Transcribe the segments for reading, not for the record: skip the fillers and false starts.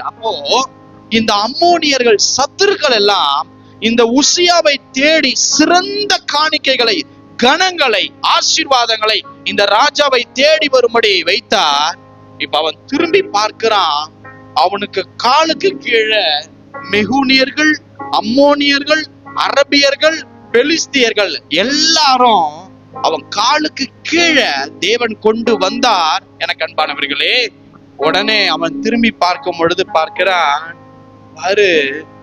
அப்போ இந்த அம்மோனியர்கள் சத்துருக்கள் எல்லாம் இந்த உசியாவை தேடி சிறந்த காணிக்கைகளை, கணங்களை, ஆசீர்வாதங்களை இந்த ராஜாவை தேடி வரும்படி வைத்தார். இப்ப அவன் திரும்பி பார்க்கிறான். அவனுக்கு காலுக்கு கீழே மெகுனியர்கள், அம்மோனியர்கள், அரபியர்கள், பெலிஸ்தியர்கள் எல்லாரும் அவன் காலுக்கு கீழே தேவன் கொண்டு வந்தார். எனக்கு அன்பானவர்களே, உடனே அவன் திரும்பி பார்க்கும் பொழுது பார்க்கிறான், பாரு,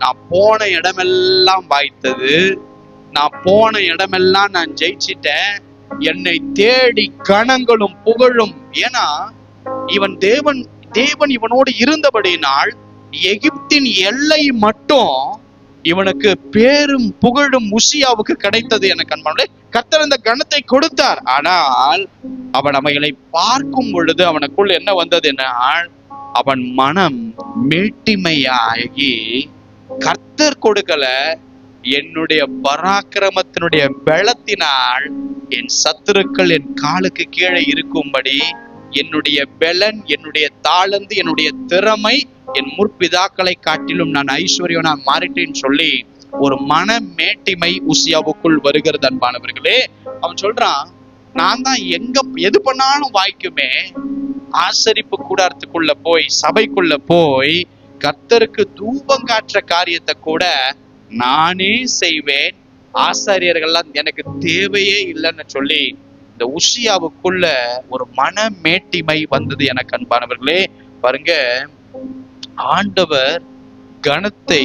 நான் போன இடமெல்லாம் வாய்த்தது, நான் போன இடமெல்லாம் நான் ஜெயிச்சிட்டேன், என்னை தேடி கணங்களும் புகழும். ஏன்னா இவன் தேவன் இவனோடு இருந்தபடியினால் எகிப்தின் எல்லை மட்டும் இவனுக்கு பேரும் புகழும் உசியாவுக்கு கிடைத்தது. எனக்கு அன்பானவர்களே, கர்த்தர் இந்த கணத்தை கொடுத்தார். ஆனால் அவன் அவைகளை பார்க்கும் பொழுது அவனுக்குள் என்ன வந்தது என்றால், அவன் மனம் மேட்டிமையாகி, கர்த்தர் கொடுக்கல, என்னுடைய பராக்கிரமத்தினுடைய பலத்தினால் என் சத்துருக்கள் என் காலுக்கு கீழே இருக்கும்படி என்னுடைய பலன், என்னுடைய தாளந்து, என்னுடைய திறமை, என் முற்பிதாக்களை காட்டிலும் நான் ஐஸ்வர்யவனா மாறிட்டேன்னு சொல்லி ஒரு மன மேட்டிமை உசியாவுக்குள் வருகிறது. அன்பானவர்களே, அவன் சொல்றான், நான் தான் எது பண்ணாலும் வாய்க்குமே, ஆசரிப்பு கூடாரத்துக்குள்ள போய், சபைக்குள்ள போய் கர்த்தருக்கு தூபம் காற்ற காரியத்தை கூட நானே செய்வேன், ஆசாரியர்கள்லாம் எனக்கு தேவையே இல்லைன்னு சொல்லி இந்த உசியாவுக்குள்ள ஒரு மன மேட்டிமை வந்தது. எனக்கு அன்பானவர்களே, பாருங்க, ஆண்டவர் கணத்தை